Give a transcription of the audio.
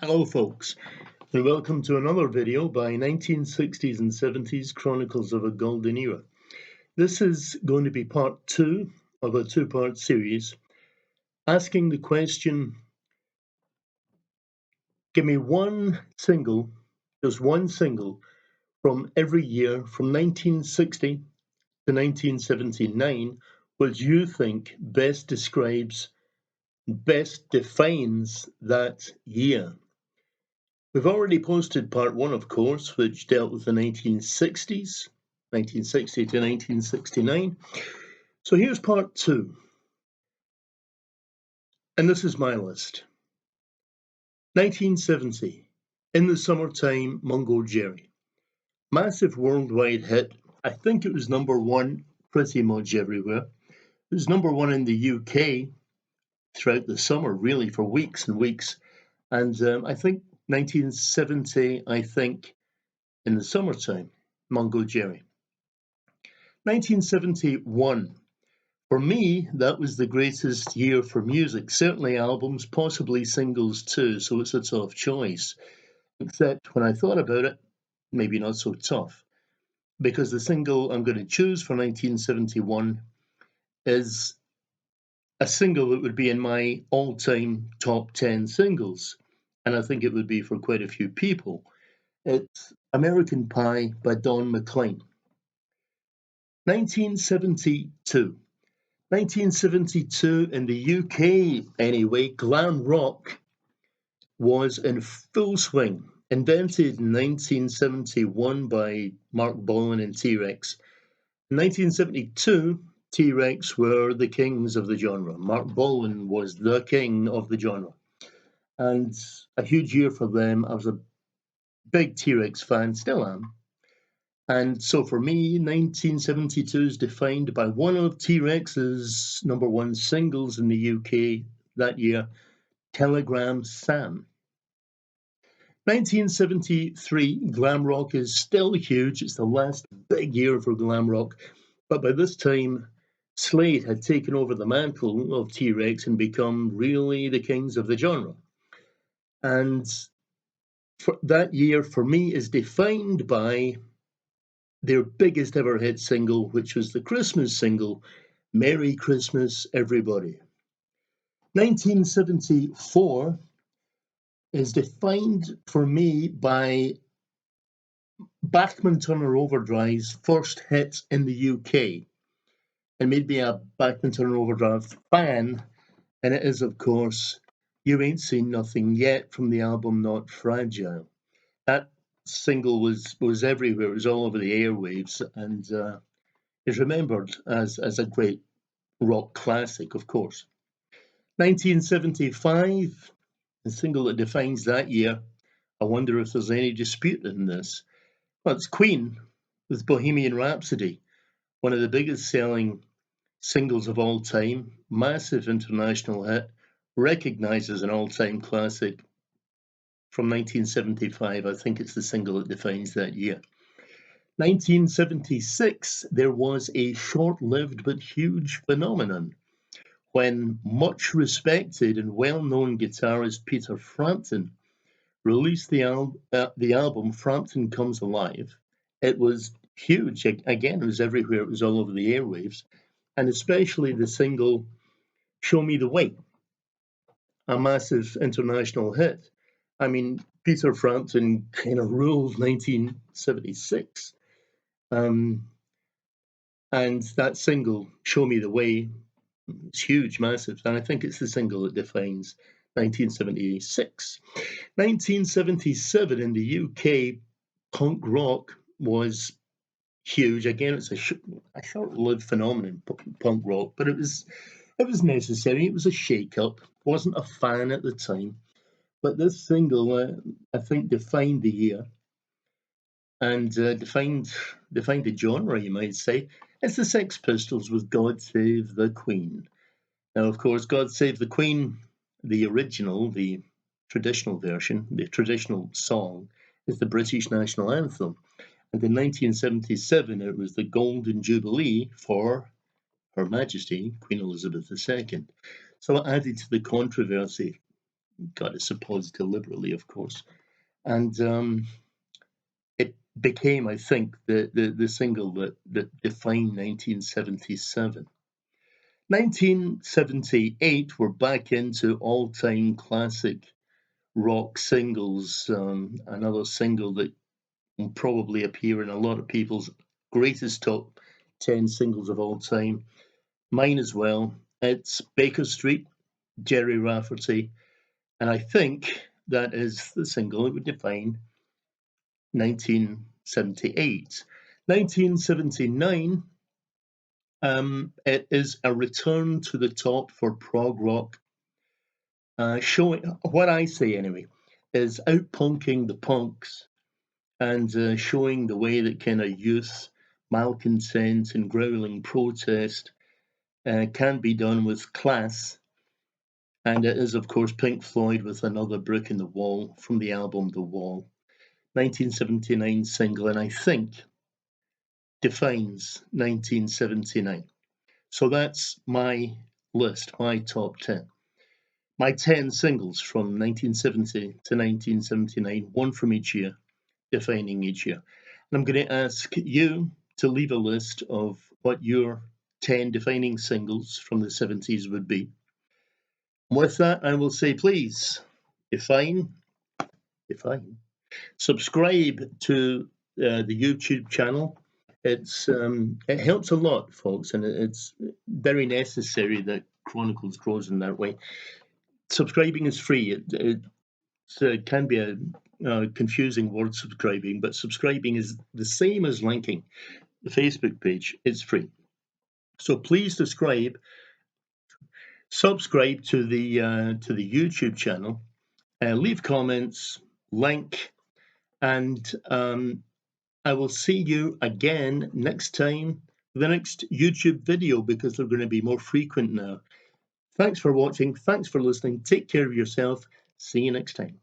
Hello folks, and welcome to another video by 1960s and 70s Chronicles of a Golden Era. This is going to be part 2 of a two-part series asking the question, give me one single, just one single from every year from 1960 to 1979 which you think best describes, best defines that year. We've already posted part 1, of course, which dealt with the 1960s, 1960 to 1969. So here's part 2. And this is my list. 1970, In the Summertime, Mungo Jerry. Massive worldwide hit. I think it was number 1 pretty much everywhere. It was number 1 in the UK throughout the summer, really, for weeks and weeks. And I think 1970, in the summertime, Mungo Jerry. 1971. For me, that was the greatest year for music. Certainly albums, possibly singles too, so it's a tough choice. Except when I thought about it, maybe not so tough. Because the single I'm going to choose for 1971 is a single that would be in my all-time top 10 singles. And I think it would be for quite a few people. It's American Pie by Don McLean. 1972. 1972 in the UK, anyway, glam rock was in full swing. Invented in 1971 by Mark Bolan and T-Rex. In 1972, T-Rex were the kings of the genre. Mark Bolan was the king of the genre. And a huge year for them. I was a big T-Rex fan, still am. And so for me, 1972 is defined by one of T-Rex's number 1 singles in the UK that year, Telegram Sam. 1973, glam rock is still huge. It's the last big year for glam rock. But by this time, Slade had taken over the mantle of T-Rex and become really the kings of the genre. And for that year, for me, is defined by their biggest ever hit single, which was the Christmas single, Merry Christmas, Everybody. 1974 is defined for me by Bachman Turner Overdrive's first hit in the UK. And made me a Bachman Turner Overdrive fan, and it is, of course, You Ain't Seen Nothing Yet from the album Not Fragile. That single was everywhere. It was all over the airwaves, and is remembered as a great rock classic, of course. 1975, the single that defines that year. I wonder if there's any dispute in this. Well, it's Queen with Bohemian Rhapsody, one of the biggest selling singles of all time, massive international hit, recognized as an all-time classic from 1975. I think it's the single that defines that year. 1976, there was a short-lived but huge phenomenon when much respected and well-known guitarist Peter Frampton released the album Frampton Comes Alive. It was huge. Again, it was everywhere. It was all over the airwaves. And especially the single Show Me the Way, a massive international hit. I mean, Peter Frampton kind of ruled 1976. And that single, Show Me the Way, is huge, massive. And I think it's the single that defines 1976. 1977 in the UK, punk rock was huge. Again, it's a short-lived phenomenon, punk rock, but it was necessary. It was a shake-up. Wasn't a fan at the time, but this single, I think, defined the year and defined the genre, you might say. It's the Sex Pistols with God Save the Queen. Now, of course, God Save the Queen, the original, the traditional version, the traditional song, is the British national anthem. And in 1977, it was the Golden Jubilee for Her Majesty, Queen Elizabeth II. So it added to the controversy gotta suppose deliberately, of course. And it became, I think, the single that defined 1977. 1978, we're back into all-time classic rock singles. Another single that will probably appear in a lot of people's greatest top 10 singles of all time. Mine as well. It's Baker Street, Jerry Rafferty, and I think that is the single that would define 1978. 1979, it is a return to the top for prog rock, showing what I say anyway is outpunking the punks and showing the way that kind of youth, malcontent, and growling protest can be done with class. And it is, of course, Pink Floyd with Another Brick in the Wall from the album The Wall, 1979 single, and I think defines 1979. So that's my list, my top 10. My 10 singles from 1970 to 1979, one from each year, defining each year. And I'm going to ask you to leave a list of what your 10 defining singles from the 70s would be. With that, I will say, please define, subscribe to the YouTube channel. It helps a lot, folks, and it's very necessary that Chronicles grows in that way. Subscribing is free. It can be a confusing word, subscribing, but subscribing is the same as linking the Facebook page. It's free. So please subscribe to the YouTube channel, leave comments, like, and I will see you again next time, the next YouTube video, because they're going to be more frequent now. Thanks for watching. Thanks for listening. Take care of yourself. See you next time.